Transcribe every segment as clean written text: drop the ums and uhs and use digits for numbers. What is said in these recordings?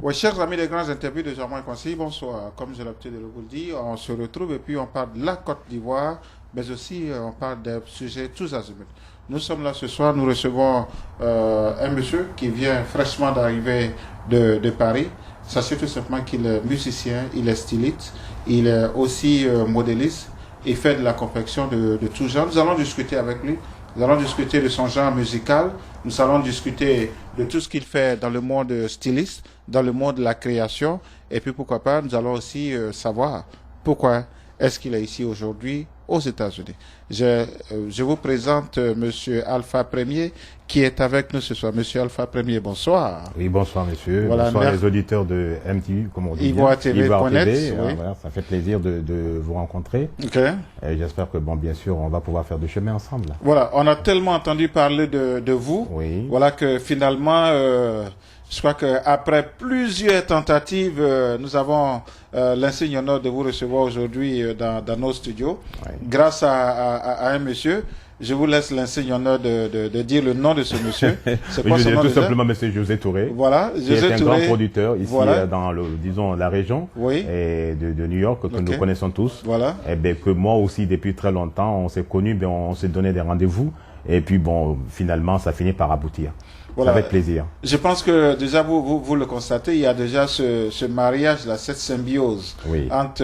Oui, chers amis des grands interviews de Jean-Marc Conseil, bonsoir. Comme j'ai l'habitude de vous le dire, on se retrouve et puis on parle de la Côte d'Ivoire, mais aussi on parle des sujets tous azimuts. Nous sommes là ce soir, nous recevons un monsieur qui vient fraîchement d'arriver de Paris. Sachez tout simplement qu'il est musicien, il est styliste, il est aussi modéliste, il fait de la confection de tout genre. Nous allons discuter avec lui. Nous allons discuter de son genre musical, nous allons discuter de tout ce qu'il fait dans le monde styliste, dans le monde de la création, et puis pourquoi pas, nous allons aussi savoir pourquoi est-ce qu'il est ici aujourd'hui aux États-Unis. Je vous présente Monsieur Alpha Premier qui est avec nous ce soir. Monsieur Alpha Premier, bonsoir. Oui, bonsoir monsieur. Voilà, bonsoir les auditeurs de MTV, comme on dit. Ivoire TV. Oui. Voilà, ça fait plaisir de vous rencontrer. Ok. Et j'espère que, bon, bien sûr, on va pouvoir faire du chemin ensemble. Voilà, on a tellement entendu parler de vous. Oui. Voilà que finalement, je crois qu'après plusieurs tentatives, nous avons l'insigne honneur de vous recevoir aujourd'hui dans nos studios. Oui. Grâce à un monsieur. Je vous laisse l'insigne honneur de dire le nom de ce monsieur. C'est quoi son nom? Tout simplement monsieur José Touré. Voilà, José Touré. Qui est un grand producteur ici voilà. Dans disons, la région et de New York, que nous connaissons tous. Voilà. Et ben, que moi aussi, depuis très longtemps, on s'est connus, ben, on s'est donné des rendez-vous. Et puis bon, finalement, ça finit par aboutir. Voilà. Ça fait plaisir. Je pense que déjà, vous le constatez, il y a déjà ce mariage-là, cette symbiose entre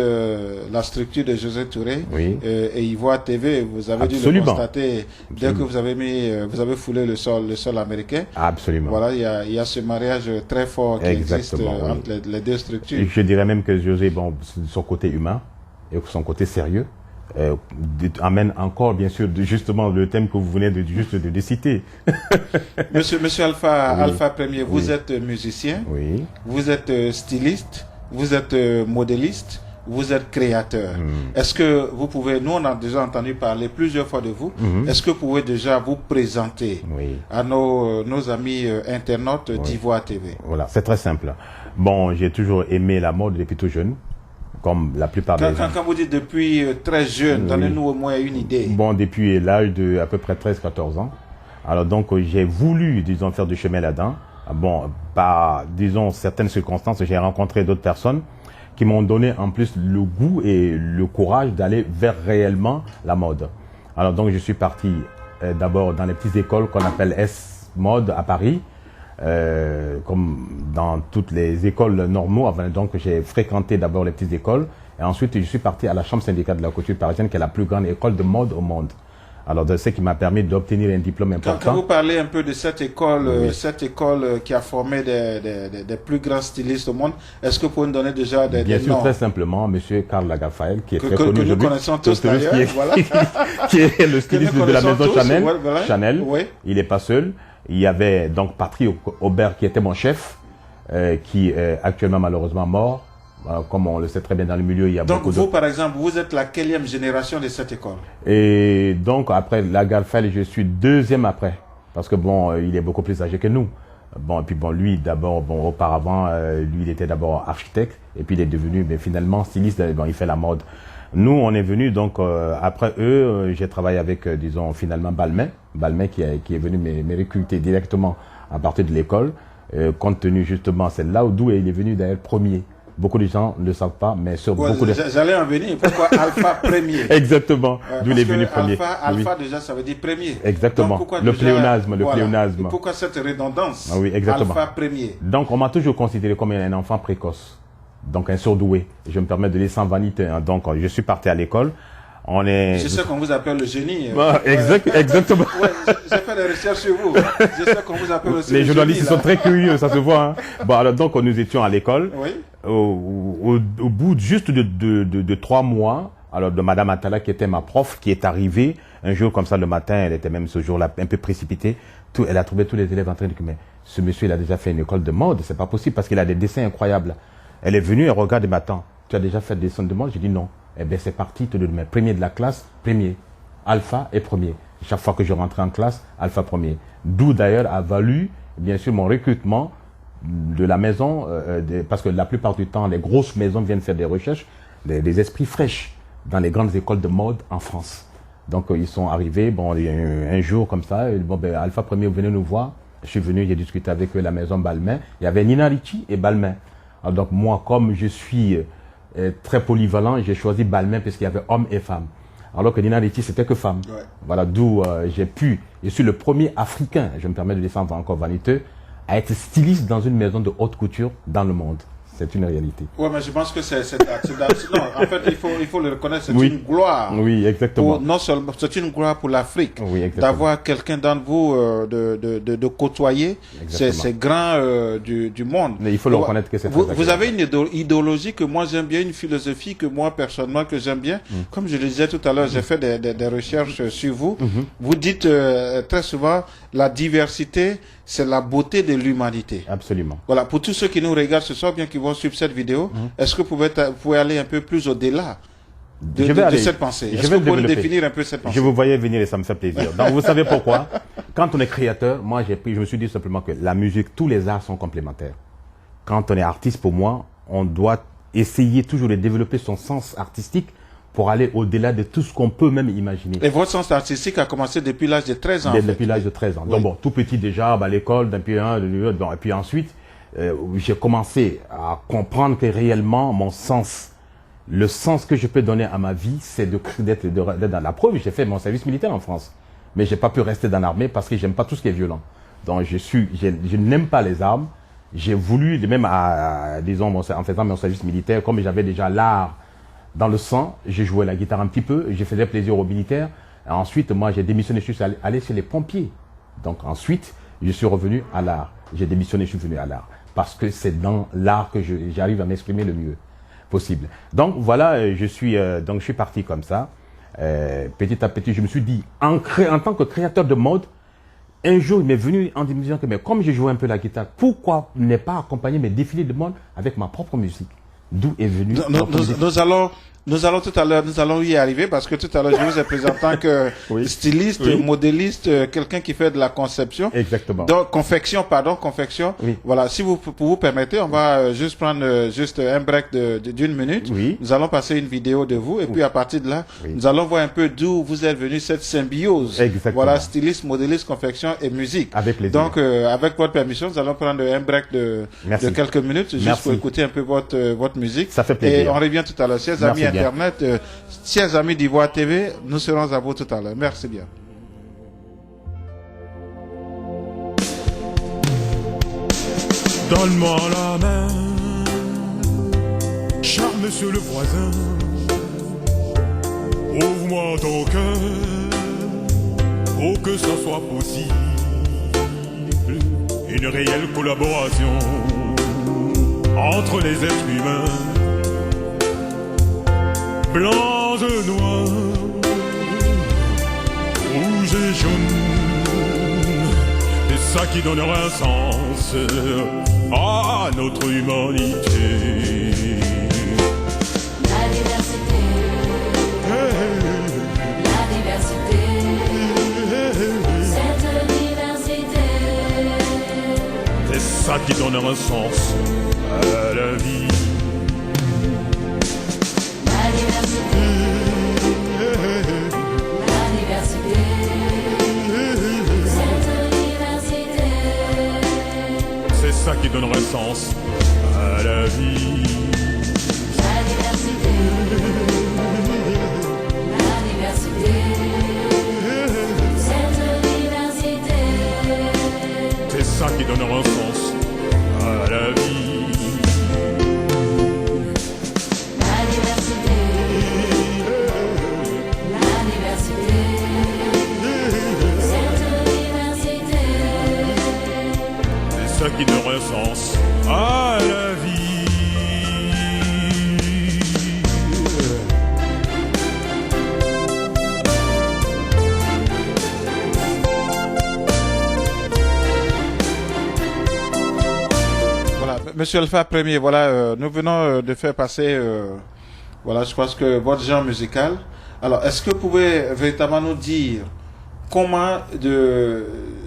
la structure de José Touré et Ivoire TV. Vous avez dû le constater dès que vous avez foulé le sol américain. Absolument. Voilà, il y a ce mariage très fort qui existe entre les deux structures. Et je dirais même que José, bon, son côté humain et son côté sérieux, amène encore, bien sûr, justement le thème que vous venez de citer. Monsieur Alpha Premier, vous êtes musicien, vous êtes styliste, vous êtes modéliste, vous êtes créateur. Est-ce que vous pouvez, nous on a déjà entendu parler plusieurs fois de vous, est-ce que vous pouvez déjà vous présenter à nos amis internautes d'Ivoire TV? Voilà, c'est très simple. Bon, j'ai toujours aimé la mode depuis tout jeune. Comme la plupart des gens. Quand vous dites depuis très jeune, donnez-nous au moins une idée. Bon, depuis l'âge de à peu près 13-14 ans. Alors donc, j'ai voulu, disons, faire du chemin là-dedans. Bon, par, disons, certaines circonstances, j'ai rencontré d'autres personnes qui m'ont donné en plus le goût et le courage d'aller vers réellement la mode. Alors donc, je suis parti d'abord dans les petites écoles qu'on appelle S-Mode à Paris. Comme dans toutes les écoles normaux, donc j'ai fréquenté d'abord les petites écoles et ensuite je suis parti à la Chambre syndicale de la couture parisienne qui est la plus grande école de mode au monde. Alors c'est ce qui m'a permis d'obtenir un diplôme important. Quand vous parlez un peu de cette école qui a formé des plus grands stylistes au monde, est-ce que vous pouvez nous donner déjà des noms? Bien sûr, très simplement, monsieur Karl Lagerfeld, qui est très connu que nous connaissons tous d'ailleurs, qui est le styliste de la maison Chanel. Il n'est pas seul. Il y avait donc Patrick Aubert qui était mon chef, qui est actuellement malheureusement mort. Comme on le sait très bien dans le milieu, il y a beaucoup de... Donc vous, par exemple, vous êtes la quelle génération de cette école? Et donc après Lagerfeld, je suis deuxième après. Parce que bon, il est beaucoup plus âgé que nous. Bon, et puis bon, lui d'abord, bon, auparavant, lui il était d'abord architecte. Et puis il est devenu, mais finalement, styliste, bon, il fait la mode. Nous, on est venu donc après eux, j'ai travaillé avec, disons, finalement Balmain qui est venu me recruter directement à partir de l'école, compte tenu justement, c'est là d'où il est venu d'ailleurs premier. Beaucoup de gens ne le savent pas, mais sur beaucoup de... J'allais en venir, pourquoi Alpha Premier? Exactement, d'où il est venu premier. Alpha déjà, ça veut dire premier. Exactement, donc, le pléonasme. Pourquoi cette redondance? Oui, exactement. Alpha Premier. Donc, on m'a toujours considéré comme un enfant précoce. Donc un surdoué. Je me permets de dire sans vanité. Hein. Donc je suis parti à l'école. Je sais qu'on vous appelle le génie. Exactement. J'ai fait des recherches sur vous. Je sais qu'on vous appelle aussi les journalistes sont très curieux, ça se voit. Hein. Bon alors donc nous étions à l'école. Au bout juste de 3 mois, alors de Madame Atala qui était ma prof, qui est arrivée un jour comme ça le matin, elle était même ce jour-là un peu précipitée. Elle a trouvé tous les élèves en train de dire mais ce monsieur il a déjà fait une école de mode, c'est pas possible parce qu'il a des dessins incroyables. Elle est venue, elle regarde et m'attend. Tu as déjà fait des dessins de mode? J'ai dit non. Eh bien, c'est parti, te donne premier de la classe, premier. Alpha est premier. Chaque fois que je rentrais en classe, Alpha premier. D'où d'ailleurs a valu, bien sûr, mon recrutement de la maison, parce que la plupart du temps, les grosses maisons viennent faire des recherches, des esprits fraîches dans les grandes écoles de mode en France. Donc, ils sont arrivés, bon, un jour comme ça, bon, ben, Alpha premier, venez nous voir. Je suis venu, j'ai discuté avec eux la maison Balmain. Il y avait Nina Ricci et Balmain. Alors, donc moi, comme je suis très polyvalent, j'ai choisi Balmain parce qu'il y avait hommes et femmes. Alors que Nina Ricci, c'était que femmes. Ouais. Voilà d'où je suis le premier Africain, je me permets de descendre encore vaniteux, à être styliste dans une maison de haute couture dans le monde. C'est une réalité. Oui, mais je pense que non, en fait, il faut le reconnaître, c'est une gloire. Oui, exactement. Non seulement, c'est une gloire pour l'Afrique. Oui, d'avoir quelqu'un d'entre vous de côtoyer ces grands du monde. Mais il faut le reconnaître que c'est vous avez une idéologie que moi j'aime bien, une philosophie que moi personnellement que j'aime bien. Comme je le disais tout à l'heure, j'ai fait des recherches sur vous. Vous dites très souvent la diversité, c'est la beauté de l'humanité. Absolument. Voilà, pour tous ceux qui nous regardent ce soir, bien qui vont suivre cette vidéo, est-ce que vous pouvez aller un peu plus au-delà de cette pensée? Est-ce que vous pouvez définir un peu cette pensée? Je vous voyais venir et ça me fait plaisir. Donc, vous savez pourquoi? Quand on est créateur, moi, je me suis dit simplement que la musique, tous les arts sont complémentaires. Quand on est artiste, pour moi, on doit essayer toujours de développer son sens artistique pour aller au-delà de tout ce qu'on peut même imaginer. Et votre sens artistique a commencé depuis l'âge de 13 ans? Depuis l'âge de 13 ans. Oui. Donc bon, tout petit déjà, à l'école, d'un pied un, et puis ensuite, j'ai commencé à comprendre que réellement, mon sens, le sens que je peux donner à ma vie, c'est d'être dans la preuve. J'ai fait mon service militaire en France. Mais j'ai pas pu rester dans l'armée parce que j'aime pas tout ce qui est violent. Donc je n'aime pas les armes. J'ai voulu, même disons, en faisant mon service militaire, comme j'avais déjà l'art dans le sang, j'ai joué la guitare un petit peu, je faisais plaisir aux militaires. Et ensuite, moi, j'ai démissionné, je suis allé chez les pompiers. Donc ensuite, je suis revenu à l'art. J'ai démissionné, je suis venu à l'art. Parce que c'est dans l'art que j'arrive à m'exprimer le mieux possible. Donc voilà, je suis parti comme ça. Petit à petit, je me suis dit, en tant que créateur de mode, un jour, il m'est venu en me disant que mais comme je jouais un peu la guitare, pourquoi ne pas accompagner mes défilés de mode avec ma propre musique? D'où est venu. Nous allons tout à l'heure, nous allons y arriver parce que tout à l'heure je vous ai présenté en tant que styliste, modéliste, quelqu'un qui fait de la conception. Exactement. Donc confection. Oui. Voilà, si vous permettez, on va juste prendre juste un break d'une minute. Oui. Nous allons passer une vidéo de vous et puis à partir de là, nous allons voir un peu d'où vous êtes venu cette symbiose. Exactement. Voilà, styliste, modéliste, confection et musique. Avec plaisir. Donc avec votre permission, nous allons prendre un break de quelques minutes juste pour écouter un peu votre musique. Ça fait plaisir. Et on revient tout à l'heure. Chers amis Internet, chers amis d'Ivoire TV, nous serons à vous tout à l'heure. Merci bien. Donne-moi la main, cher monsieur le voisin. Ouvre-moi ton cœur, pour que ça soit possible. Une réelle collaboration entre les êtres humains. Blanc et noir, rouge et jaune, c'est ça qui donnera un sens à notre humanité. La diversité, la diversité, cette diversité, c'est ça qui donnera un sens à la vie. C'est ça qui donnera sens à la vie. La diversité, cette diversité, c'est ça qui donnera sens à la vie. C'est ça qui donnera sens à la vie. Voilà, Monsieur Alpha Premier, voilà, nous venons de faire passer, voilà, je pense que votre genre musical. Alors, est-ce que vous pouvez véritablement nous dire comment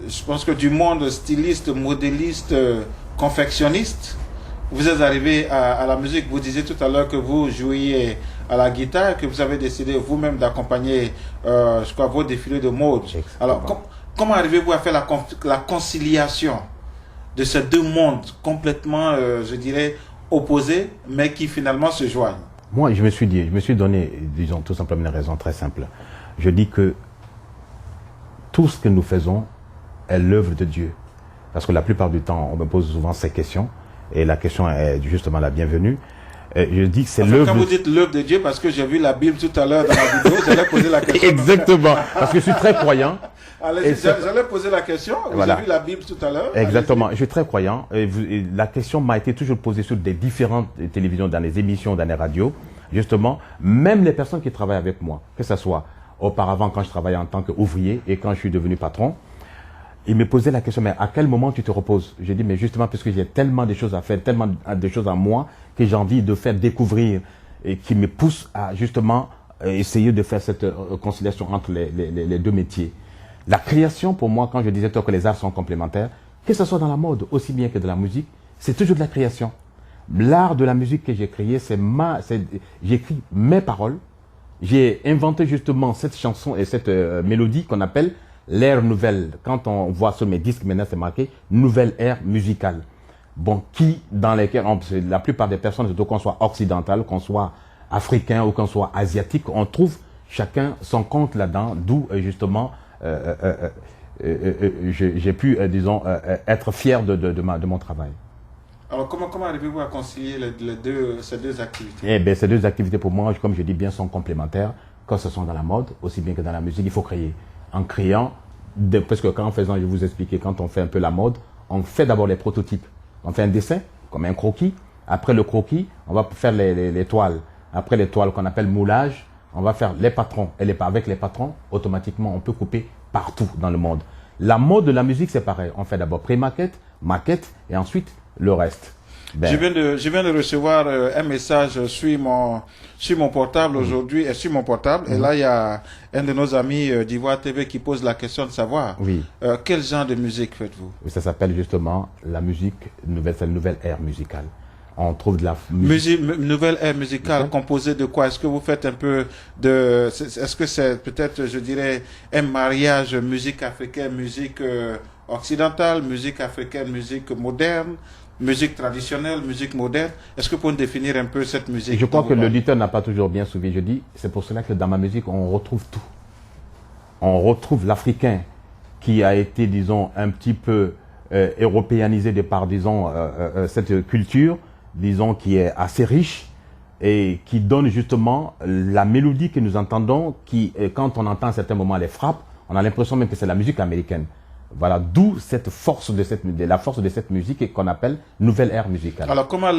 je pense que du monde styliste, modéliste, confectionniste, vous êtes arrivé à la musique. Vous disiez tout à l'heure que vous jouiez à la guitare, que vous avez décidé vous-même d'accompagner, je crois, vos défilés de mode. Alors, comment arrivez-vous à faire la conciliation de ces deux mondes complètement, je dirais, opposés, mais qui finalement se joignent? Moi, je me suis donné, disons, tout simplement une raison très simple. Je dis que tout ce que nous faisons est l'œuvre de Dieu. Parce que la plupart du temps, on me pose souvent ces questions, et la question est justement la bienvenue. Je dis que c'est l'œuvre. Quand vous dites l'œuvre de Dieu, parce que j'ai vu la Bible tout à l'heure dans la vidéo, j'allais poser la question. Exactement, parce que je suis très croyant. J'allais poser la question, Voilà. j'ai vu la Bible tout à l'heure. Exactement, je suis très croyant. Et la question m'a été toujours posée sur des différentes télévisions, dans les émissions, dans les radios. Justement, même les personnes qui travaillent avec moi, que ce soit auparavant quand je travaillais en tant qu'ouvrier et quand je suis devenu patron, ils me posaient la question, mais à quel moment tu te reposes? J'ai dit, mais justement, parce que j'ai tellement de choses à faire, tellement de choses à moi, que j'ai envie de faire découvrir et qui me poussent à justement essayer de faire cette conciliation entre les deux métiers. La création, pour moi, quand je disais que les arts sont complémentaires, que ce soit dans la mode aussi bien que de la musique, c'est toujours de la création. L'art de la musique que j'ai créé, j'écris mes paroles. J'ai inventé justement cette chanson et cette mélodie qu'on appelle l'ère nouvelle. Quand on voit sur mes disques, maintenant c'est marqué nouvelle ère musicale. Bon, dans lesquelles la plupart des personnes, surtout qu'on soit occidental, qu'on soit africain ou qu'on soit asiatique, on trouve chacun son compte là-dedans, d'où justement j'ai pu, disons, être fier de mon travail. Alors comment arrivez-vous à concilier ces deux activités? Eh bien, ces deux activités pour moi, comme je dis bien, sont complémentaires. Quand ce sont dans la mode, aussi bien que dans la musique, il faut créer. En créant, parce que quand en faisant, je vous expliquais, quand on fait un peu la mode, on fait d'abord les prototypes. On fait un dessin, comme un croquis. Après le croquis, on va faire les toiles. Après les toiles qu'on appelle moulage, on va faire les patrons. Et avec les patrons, automatiquement, on peut couper partout dans le monde. La mode de la musique, c'est pareil. On fait d'abord pré-maquette, maquette, et ensuite le reste. Ben. Je viens de recevoir un message sur mon portable aujourd'hui, et sur mon portable, et là il y a un de nos amis d'Ivoire TV qui pose la question de savoir quel genre de musique faites-vous? Ça s'appelle justement la musique nouvelle, c'est une nouvelle ère musicale. On trouve de la nouvelle ère musicale composée de quoi? Est-ce que vous faites un peu de... Est-ce que c'est peut-être, je dirais, un mariage musique africaine, musique occidentale, musique africaine, musique moderne, musique traditionnelle, musique moderne? Est-ce que vous pouvez définir un peu cette musique? Je crois que l'auditeur n'a pas toujours bien suivi. Je dis, c'est pour cela que dans ma musique, on retrouve tout. On retrouve l'Africain qui a été, disons, un petit peu européanisé de par, disons, cette culture, disons, qui est assez riche et qui donne justement la mélodie que nous entendons, qui, quand on entend à certains moments les frappes, on a l'impression même que c'est la musique américaine. Voilà, d'où cette force la force de cette musique qu'on appelle nouvelle ère musicale. Alors, comment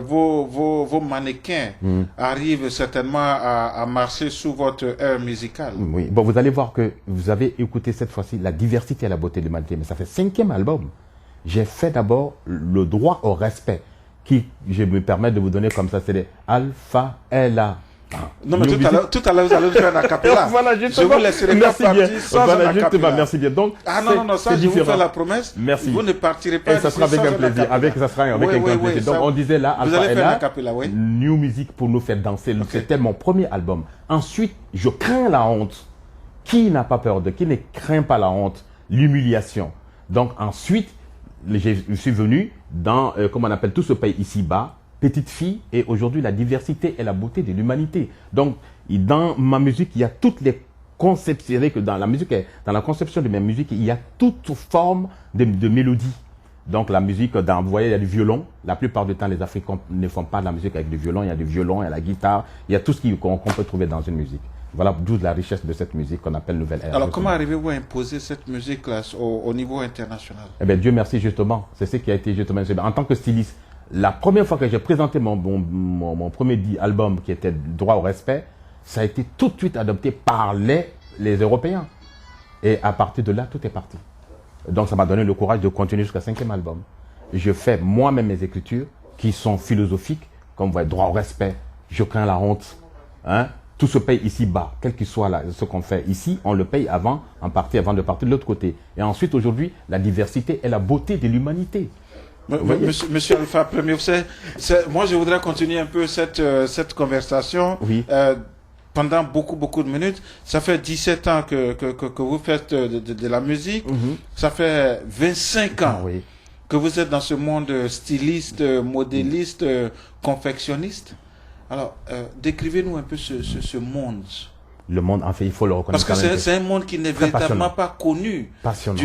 vos mannequins arrivent certainement à marcher sous votre ère musicale? Oui, bon, vous allez voir que vous avez écouté cette fois-ci la diversité et la beauté de l'humanité, mais ça fait 5e album. J'ai fait d'abord le droit au respect, qui, je me permets de vous donner comme ça, c'est les Alpha Ella. Non, mais tout à l'heure, vous allez faire un acapella. Voilà, je vous laisserai pas partir sans un acapella. Merci bien. Donc, non, ça, je vous fais la promesse. Merci. Vous ne partirez pas. Et ça sera avec un plaisir. Ça sera avec un grand plaisir. Donc, on disait là, vous allez faire un acapella, oui. New Music pour nous faire danser. C'était mon premier album. Ensuite, je crains la honte. Qui n'a pas peur qui ne craint pas la honte, l'humiliation? Donc, ensuite, je suis venu dans, comment on appelle tout ce pays ici-bas, petite fille, et aujourd'hui la diversité et la beauté de l'humanité. Donc, dans ma musique, il y a toutes les conceptions, que dans la musique, dans la conception de mes musiques, il y a toute forme de mélodie. Donc, la musique, vous voyez, il y a du violon. La plupart du temps, les Africains ne font pas de la musique avec du violon. Il y a du violon, il y a la guitare, il y a tout ce qu'on peut trouver dans une musique. Voilà d'où la richesse de cette musique qu'on appelle nouvelle ère. Alors, comment arrivez-vous à imposer cette musique-là au niveau international? Eh bien, Dieu merci, justement. C'est ce qui a été justement... En tant que styliste, la première fois que j'ai présenté mon premier album qui était Droit au respect, ça a été tout de suite adopté par les Européens. Et à partir de là, tout est parti. Donc ça m'a donné le courage de continuer jusqu'à 5e album. Je fais moi-même mes écritures qui sont philosophiques, comme vous voyez, droit au respect, je crains la honte. Hein? Tout se paye ici-bas, quel qu'il soit ce qu'on fait ici, on le paye avant de partir de l'autre côté. Et ensuite, aujourd'hui, la diversité et la beauté de l'humanité. Monsieur Alpha Premier, moi je voudrais continuer un peu cette conversation. Oui. Pendant beaucoup de minutes. Ça fait 17 ans que vous faites de la musique. Ça fait 25 ans que vous êtes dans ce monde styliste, modéliste, confectionniste. Alors, décrivez-nous un peu ce monde. Le monde, en fait, il faut le reconnaître. Parce que c'est un monde qui n'est véritablement pas connu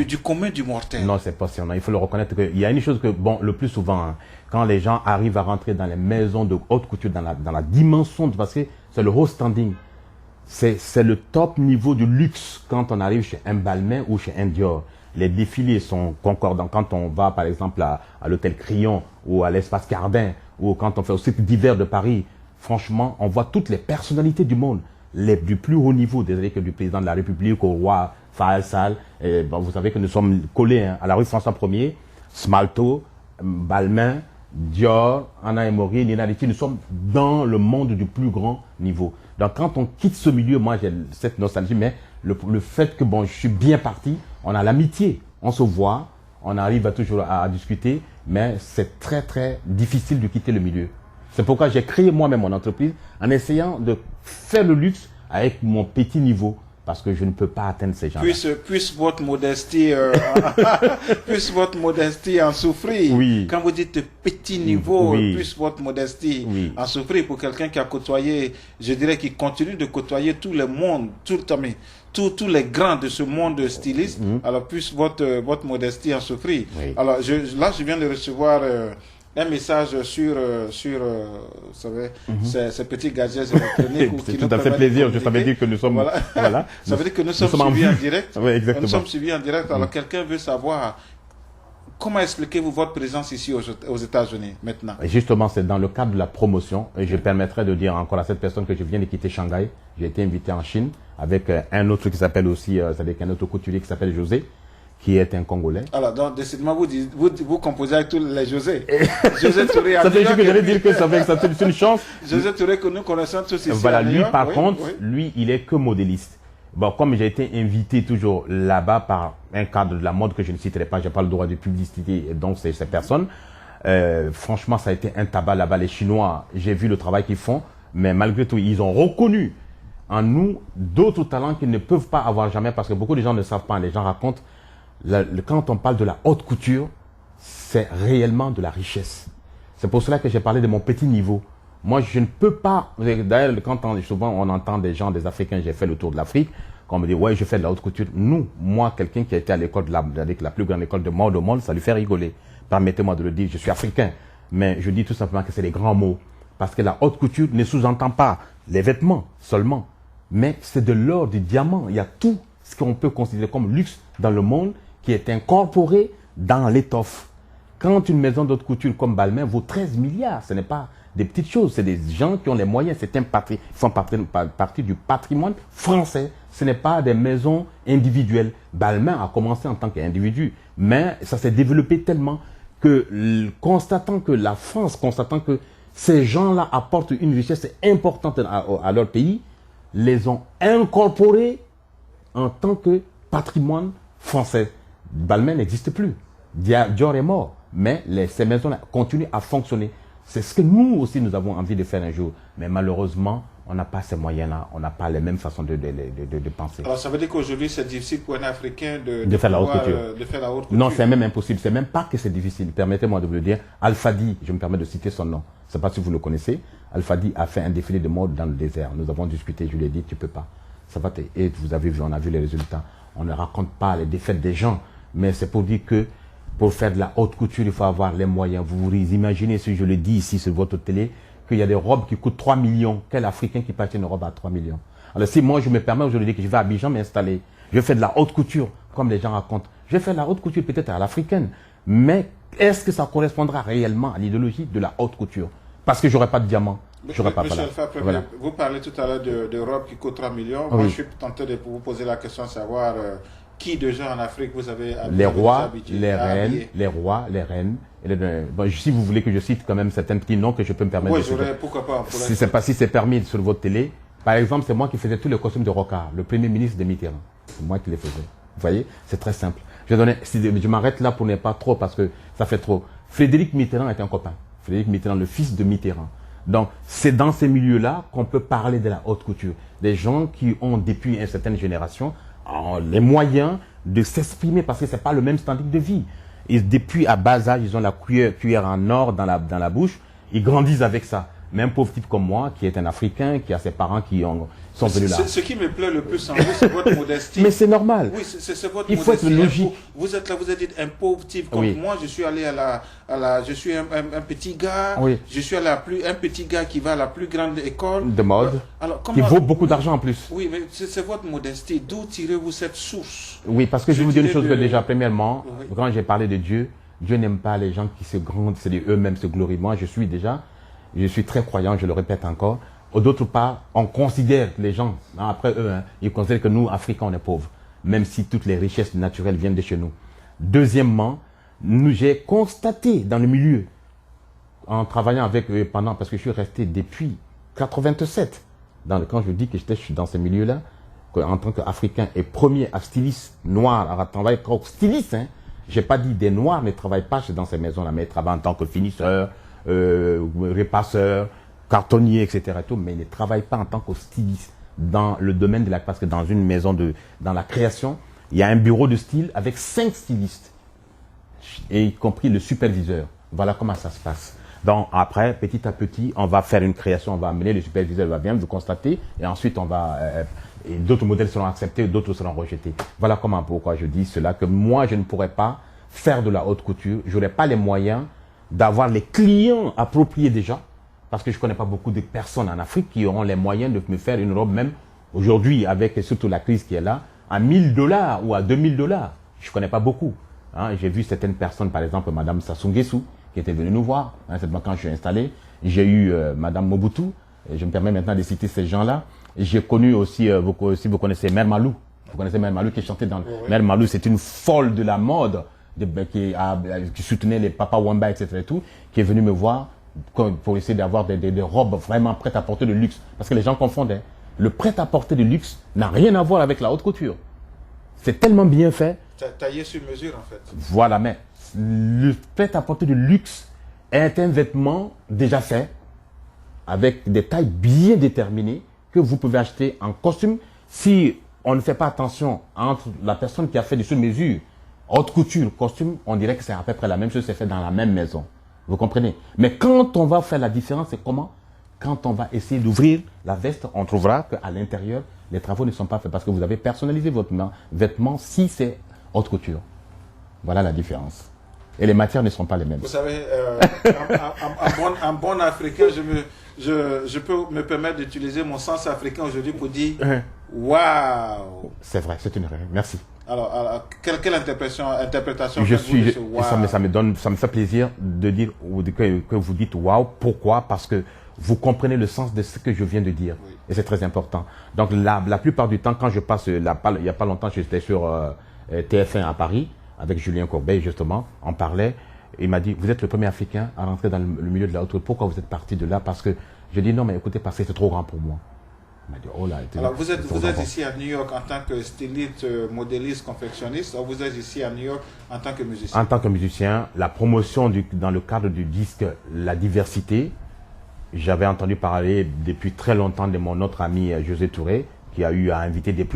du commun du mortel. Non, c'est passionnant. Il faut le reconnaître qu'il y a une chose que, bon, le plus souvent, hein, quand les gens arrivent à rentrer dans les maisons de haute couture, dans la dimension, parce que c'est le haut standing, c'est le top niveau du luxe quand on arrive chez un Balmain ou chez un Dior. Les défilés sont concordants. Quand on va, par exemple, à l'hôtel Crillon ou à l'espace Cardin, ou quand on fait au site d'hiver de Paris, franchement, on voit toutes les personnalités du monde. Du plus haut niveau, désolé que du président de la République au roi Faisal. Bon, vous savez que nous sommes collés à la rue François 1er, Smalto, Balmain, Dior, Anna Emory, Nina Ricci, nous sommes dans le monde du plus grand niveau. Donc quand on quitte ce milieu, moi j'ai cette nostalgie, mais le fait que bon, je suis bien parti, on a l'amitié, on se voit, on arrive toujours à discuter, mais c'est très très difficile de quitter le milieu. C'est pourquoi j'ai créé moi-même mon entreprise en essayant de faire le luxe avec mon petit niveau. Parce que je ne peux pas atteindre ces gens-là. Puisse votre modestie, puisse votre modestie en souffrir. Oui. Quand vous dites petit niveau, oui. Puisse votre modestie oui. en souffrir. Pour quelqu'un qui a côtoyé, je dirais qu'il continue de côtoyer tout le monde, tous les grands de ce monde styliste, alors puisse votre modestie en souffrir. Oui. Alors là, je viens de recevoir un message sur vous savez, ces petits gadgets électroniques. C'est tout à fait plaisir. Je savais dire que nous sommes. Voilà. Ça veut dire que nous sommes suivis en direct. Oui, exactement. Nous sommes suivis en direct. Alors quelqu'un veut savoir comment expliquez-vous votre présence ici aux États-Unis maintenant. Justement, c'est dans le cadre de la promotion. Et je permettrai de dire encore à cette personne que je viens de quitter Shanghai. J'ai été invité en Chine avec un autre qui s'appelle aussi, avec un autre couturier qui s'appelle José, qui est un Congolais. Alors, donc, décidément, vous composez avec tous les José. José Touré. Ça fait juste que j'allais dire que c'est une chance. José Touré que nous connaissons tous ici. Voilà, lui, par contre, lui, il est que modéliste. Bon, comme j'ai été invité toujours là-bas par un cadre de la mode que je ne citerai pas, j'ai pas le droit de publicité, et donc c'est ces personnes. Franchement, ça a été un tabac là-bas. Les Chinois, j'ai vu le travail qu'ils font, mais malgré tout, ils ont reconnu en nous d'autres talents qu'ils ne peuvent pas avoir jamais, parce que beaucoup de gens ne savent pas, les gens racontent. Quand on parle de la haute couture, c'est réellement de la richesse. C'est pour cela que j'ai parlé de mon petit niveau. Moi, je ne peux pas... D'ailleurs, souvent on entend des gens, des Africains, j'ai fait le tour de l'Afrique, quand on me dit, ouais, je fais de la haute couture. Moi, quelqu'un qui a été à l'école avec la plus grande école de mode au monde, ça lui fait rigoler. Permettez-moi de le dire, je suis africain. Mais je dis tout simplement que c'est des grands mots. Parce que la haute couture ne sous-entend pas les vêtements seulement. Mais c'est de l'or, du diamant. Il y a tout ce qu'on peut considérer comme luxe dans le monde qui est incorporé dans l'étoffe. Quand une maison d'haute couture comme Balmain vaut 13 milliards, ce n'est pas des petites choses, c'est des gens qui ont les moyens, ils font partie du patrimoine français. Ce n'est pas des maisons individuelles. Balmain a commencé en tant qu'individu, mais ça s'est développé tellement que, constatant que la France, constatant que ces gens-là apportent une richesse importante à leur pays, les ont incorporés en tant que patrimoine français. Balmain n'existe plus. Dior est mort. Mais ces maisons-là continuent à fonctionner. C'est ce que nous aussi nous avons envie de faire un jour. Mais malheureusement, on n'a pas ces moyens-là. On n'a pas les mêmes façons de penser. Alors ça veut dire qu'aujourd'hui c'est difficile pour un Africain de faire la haute couture. Non, c'est même impossible. C'est même pas que c'est difficile. Permettez-moi de vous le dire. Alfadi, je me permets de citer son nom. Je ne sais pas si vous le connaissez. Alfadi a fait un défilé de mode dans le désert. Nous avons discuté. Je lui ai dit, tu peux pas. Ça va et vous avez vu, on a vu les résultats. On ne raconte pas les défaites des gens. Mais c'est pour dire que pour faire de la haute couture, il faut avoir les moyens. Vous imaginez, si je le dis ici sur votre télé, qu'il y a des robes qui coûtent 3 millions. Quel Africain qui peut acheter une robe à 3 millions? Alors si moi je me permets aujourd'hui que je vais à Abidjan m'installer, je fais de la haute couture, comme les gens racontent. Je vais faire de la haute couture peut-être à l'africaine. Mais est-ce que ça correspondra réellement à l'idéologie de la haute couture? Parce que j'aurais pas de diamant. J'aurais pas Monsieur là. Voilà. Vous parlez tout à l'heure de robes qui coûtent 3 millions. Oui. Moi je suis tenté de vous poser la question de savoir... qui déjà en Afrique vous avez les rois, les reines, les rois, les reines. Bon, si vous voulez que je cite quand même certains petits noms que je peux me permettre de citer. Pourquoi pas. Si c'est permis sur votre télé. Par exemple, c'est moi qui faisais tous les costumes de Rocard, le premier ministre de Mitterrand. C'est moi qui les faisais. Vous voyez, c'est très simple. Je m'arrête là pour ne pas trop parce que ça fait trop. Frédéric Mitterrand est un copain. Frédéric Mitterrand, le fils de Mitterrand. Donc, c'est dans ces milieux-là qu'on peut parler de la haute couture. Des gens qui ont, depuis une certaine génération, les moyens de s'exprimer parce que c'est pas le même standing de vie. Et depuis à bas âge, ils ont la cuillère en or dans la bouche. Ils grandissent avec ça. Mais un pauvre type comme moi, qui est un Africain, qui a ses parents qui sont venus là. Ce qui me plaît le plus en vous, c'est votre modestie. Mais c'est normal. Oui, c'est votre Il faut être logique. Vous êtes là, vous êtes un pauvre type comme Oui. moi. Je suis allé je suis un petit gars. Oui. Je suis allé un petit gars qui va à la plus grande école. De mode. Alors, Qui vaut beaucoup d'argent en plus. Oui, mais c'est votre modestie. D'où tirez-vous cette source? Oui, parce que je vais vous dire une chose que dirais déjà, premièrement, Oui. quand j'ai parlé de Dieu, Dieu n'aime pas les gens qui se grandent, c'est eux-mêmes se glorient. Moi, je suis très croyant, je le répète encore. D'autre part, on considère les gens, après eux, ils considèrent que nous, Africains, on est pauvres, même si toutes les richesses naturelles viennent de chez nous. Deuxièmement, j'ai constaté dans le milieu, en travaillant avec eux parce que je suis resté depuis 87, quand je dis que je suis dans ce milieu-là, en tant qu'Africain et premier styliste noir à travailler comme styliste, j'ai pas dit des noirs ne travaillent pas dans ces maisons-là, mais ils travaillent en tant que finisseur, repasseur, cartonnier, etc. Mais ils ne travaillent pas en tant que styliste dans le domaine de parce que dans une maison dans la création, il y a un bureau de style avec 5 stylistes, et y compris le superviseur. Voilà comment ça se passe. Donc après, petit à petit, on va faire une création, on va amener le superviseur, va bien vous constater, et ensuite et d'autres modèles seront acceptés, d'autres seront rejetés. Voilà pourquoi je dis cela, que moi je ne pourrais pas faire de la haute couture, je n'aurais pas les moyens d'avoir les clients appropriés déjà, parce que je ne connais pas beaucoup de personnes en Afrique qui auront les moyens de me faire une robe, même aujourd'hui, avec surtout la crise qui est là, à $1000 ou à $2000. Je ne connais pas beaucoup. J'ai vu certaines personnes, par exemple, Madame Sassou Nguesso, qui était venue nous voir, quand je suis installé. J'ai eu Madame Mobutu, et je me permets maintenant de citer ces gens-là. J'ai connu aussi, si vous connaissez Mère Malou. Vous connaissez Mère Malou qui chantait dans... Oui. Mère Malou, c'est une folle de la mode, qui soutenait les Papa Wamba, etc. et tout, qui est venue me voir pour essayer d'avoir des robes vraiment prêtes à porter de luxe. Parce que les gens confondaient. Le prêt-à-porter de luxe n'a rien à voir avec la haute couture. C'est tellement bien fait. Taillé sur mesure, en fait. Voilà, mais le prêt-à-porter de luxe est un vêtement déjà fait, avec des tailles bien déterminées, que vous pouvez acheter en costume. Si on ne fait pas attention entre la personne qui a fait du sur-mesure, haute couture, costume, on dirait que c'est à peu près la même chose, c'est fait dans la même maison. Vous comprenez? Mais quand on va faire la différence, c'est comment? Quand on va essayer d'ouvrir la veste, on trouvera qu'à l'intérieur, les travaux ne sont pas faits parce que vous avez personnalisé votre vêtement si c'est haute couture. Voilà la différence. Et les matières ne sont pas les mêmes. Vous savez, en bon Africain, je peux me permettre d'utiliser mon sens africain aujourd'hui pour dire « Waouh ». C'est vrai, c'est une erreur. Merci. Alors quelle interprétation ça me fait plaisir de dire que vous dites « Waouh ». Pourquoi? Parce que vous comprenez le sens de ce que je viens de dire. Oui. Et c'est très important. Donc la plupart du temps, quand je passe, il n'y a pas longtemps, j'étais sur TF1 à Paris, avec Julien Courbet, justement, on parlait. Il m'a dit, vous êtes le premier Africain à rentrer dans le milieu de la haute couture. Pourquoi vous êtes parti de là? Parce que je dis non, mais écoutez, parce que c'est trop grand pour moi. Il m'a dit, oh là. Alors vous êtes ici à New York en tant que styliste, modéliste, confectionniste, ou vous êtes ici à New York en tant que musicien? En tant que musicien, la promotion dans le cadre du disque La Diversité, j'avais entendu parler depuis très longtemps de mon autre ami José Touré, qui a eu à inviter des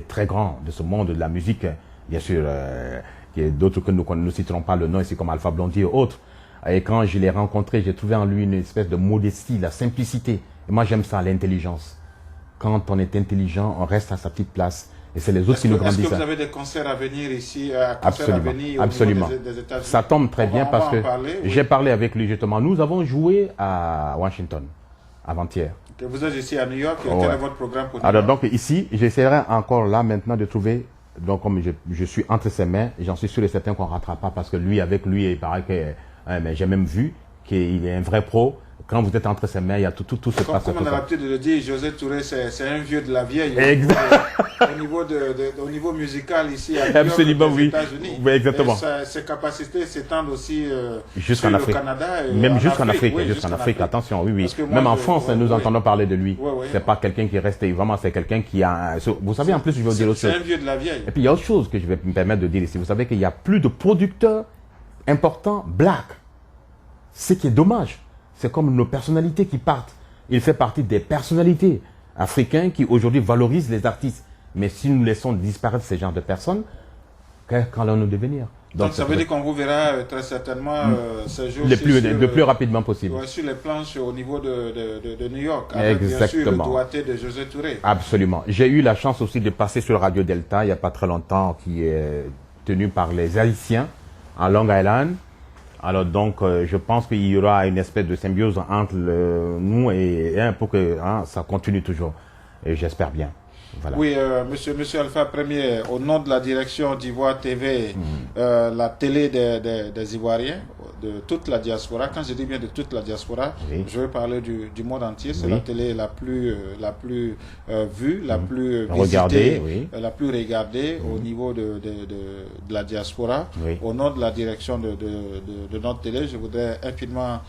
très grands de ce monde de la musique, bien sûr, il y a d'autres que nous ne citerons pas le nom ici, comme Alpha Blondy et autres. Et quand je l'ai rencontré, j'ai trouvé en lui une espèce de modestie, la simplicité. Et moi, j'aime ça, l'intelligence. Quand on est intelligent, on reste à sa petite place. Et c'est les autres qui nous grandissent. Est-ce que vous avez des concerts à venir ici, Absolument. Absolument. Des États-Unis? Ça tombe très bien parce que j'ai parlé avec lui justement. Nous avons joué à Washington avant-hier. Vous êtes ici à New York, quel est votre programme pour New York? Alors donc ici, j'essaierai encore là maintenant de trouver, donc comme je suis entre ses mains, j'en suis sûr et certain qu'on ne ratera pas parce que lui, avec lui, il paraît que, mais j'ai même vu qu'il est un vrai pro. Quand vous êtes entre ses mains, il y a tout se passe. Comme on a l'habitude de le dire, José Touré, c'est un vieux de la vieille. Exact. Au niveau musical ici à New York, absolument, aux États-Unis. Oui, exactement. Ses capacités s'étendent aussi jusqu'en Afrique. Le Canada. Même jusqu'en Afrique. Oui, jusqu'en Afrique, attention, oui. Même en France, nous entendons parler de lui. C'est pas quelqu'un qui reste, vraiment, c'est quelqu'un qui a... Vous savez, en plus, je vais vous dire autre chose. C'est un vieux de la vieille. Et puis, il y a autre chose que je vais me permettre de dire ici. Vous savez qu'il y a plus de producteurs importants black. Ce qui est dommage. C'est comme nos personnalités qui partent. Il fait partie des personnalités africaines qui aujourd'hui valorisent les artistes. Mais si nous laissons disparaître ces genres de personnes, qu'allons-nous devenir? Donc ça veut dire qu'on vous verra très certainement ce jour le plus rapidement possible. Sur les planches au niveau de New York, avec bien sûr le doigté de José Touré. Absolument. J'ai eu la chance aussi de passer sur Radio Delta il n'y a pas très longtemps, qui est tenu par les Haïtiens en Long Island. Alors donc, je pense qu'il y aura une espèce de symbiose entre nous et pour que ça continue toujours. Et j'espère bien. Voilà. Oui, monsieur Alpha Premier, au nom de la direction d'Ivoire TV, la télé des Ivoiriens, de toute la diaspora, quand je dis bien de toute la diaspora, je veux parler du monde entier, c'est la télé la plus vue, la plus visitée, la plus regardée au niveau de la diaspora. Au nom de la direction de notre télé, je voudrais infiniment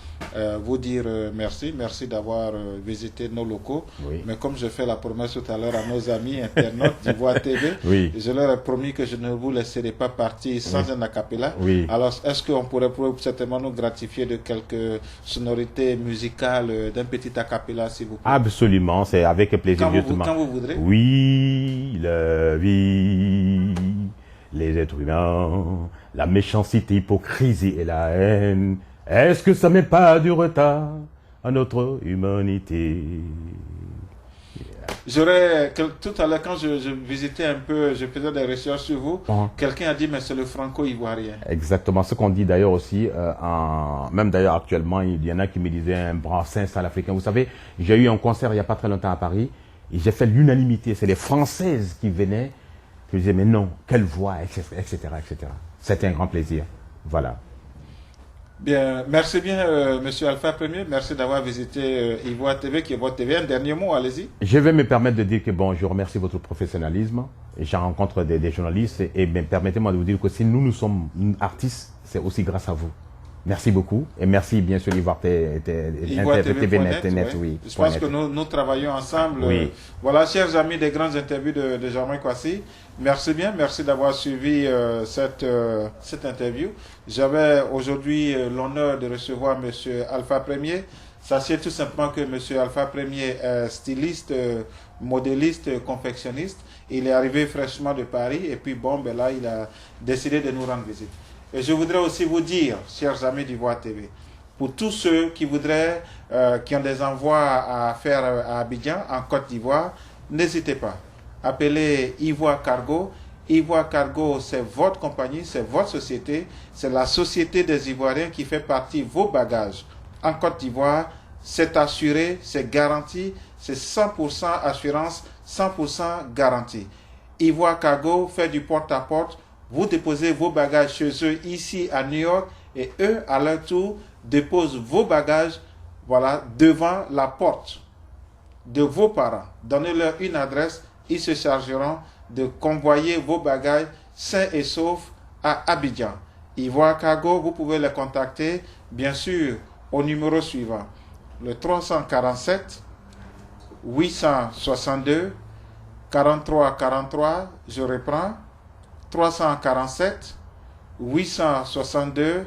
vous dire merci. Merci d'avoir visité nos locaux. Mais comme je fais la promesse tout à l'heure à nos amis internautes d'Ivoire TV, je leur ai promis que je ne vous laisserai pas partir sans un acapella. Alors, est-ce qu'on pourrait certainement nous gratifier de quelques sonorités musicales, d'un petit acapella, s'il vous plaît? Absolument, c'est avec plaisir. Quand vous voudrez. Oui, la vie, les êtres humains, la méchanceté, l'hypocrisie et la haine. Est-ce que ça met pas du retard à notre humanité? Tout à l'heure, quand je visitais un peu, je faisais des recherches sur vous, quelqu'un a dit, mais c'est le franco-ivoirien. Exactement, ce qu'on dit d'ailleurs aussi, même d'ailleurs actuellement, il y en a qui me disaient un brassin sale-africain. Vous savez, j'ai eu un concert il n'y a pas très longtemps à Paris, et j'ai fait l'unanimité, c'est les Françaises qui venaient, je disais, mais non, quelle voix, etc., etc. C'était un grand plaisir, voilà. Bien, merci bien, monsieur Alpha Premier. Merci d'avoir visité Ivoire TV, qui est votre TV. Un dernier mot, allez-y. Je vais me permettre de dire que je remercie votre professionnalisme. Je rencontre des journalistes et permettez-moi de vous dire que si nous sommes artistes, c'est aussi grâce à vous. Merci beaucoup et merci bien sûr Ivoire TV.net. Oui. Je pense que nous travaillons ensemble. Voilà, chers amis des grandes interviews de Germain Kwasi, merci bien, merci d'avoir suivi cette interview. J'avais aujourd'hui l'honneur de recevoir monsieur Alpha Premier. Sachez tout simplement que monsieur Alpha Premier est styliste, modéliste, confectionniste. Il est arrivé fraîchement de Paris et puis là il a décidé de nous rendre visite. Et je voudrais aussi vous dire, chers amis d'Ivoire TV, pour tous ceux qui voudraient, qui ont des envois à faire à Abidjan, en Côte d'Ivoire, n'hésitez pas. Appelez Ivoire Cargo. Ivoire Cargo, c'est votre compagnie, c'est votre société, c'est la société des Ivoiriens qui fait partie de vos bagages. En Côte d'Ivoire, c'est assuré, c'est garanti, c'est 100% assurance, 100% garantie. Ivoire Cargo fait du porte-à-porte. Vous déposez vos bagages chez eux ici à New York et eux, à leur tour, déposent vos bagages devant la porte de vos parents. Donnez-leur une adresse, ils se chargeront de convoyer vos bagages sains et saufs à Abidjan. Ivoire Cargo, vous pouvez les contacter, bien sûr, au numéro suivant. Le 347 862 43 43, je reprends. 347 862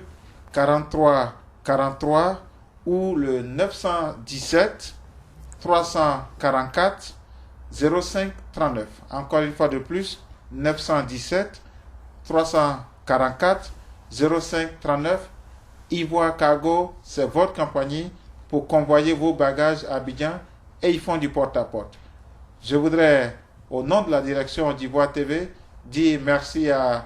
43 43 ou le 917 344 05 39. Encore une fois de plus, 917 344 05 39. Ivoire Cargo, c'est votre compagnie pour convoyer vos bagages à Abidjan et ils font du porte-à-porte. Je voudrais, au nom de la direction d'Ivoire TV, dire merci à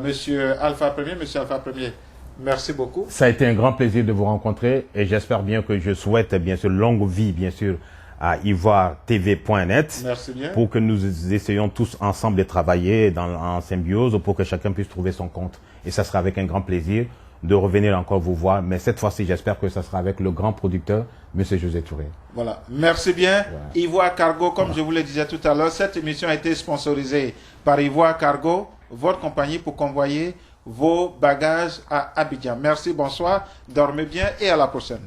monsieur Alpha Premier. Monsieur Alpha Premier, merci beaucoup. Ça a été un grand plaisir de vous rencontrer et j'espère bien que je souhaite bien sûr longue vie bien sûr à ivoiretv.net. Merci bien. Pour que nous essayions tous ensemble de travailler en symbiose pour que chacun puisse trouver son compte. Et ça sera avec un grand plaisir de revenir encore vous voir. Mais cette fois-ci, j'espère que ça sera avec le grand producteur, monsieur José Touré. Voilà. Merci bien. Voilà. Ivoire Cargo, comme je vous le disais tout à l'heure, cette émission a été sponsorisée par Ivoire Cargo, votre compagnie pour convoyer vos bagages à Abidjan. Merci, bonsoir, dormez bien et à la prochaine.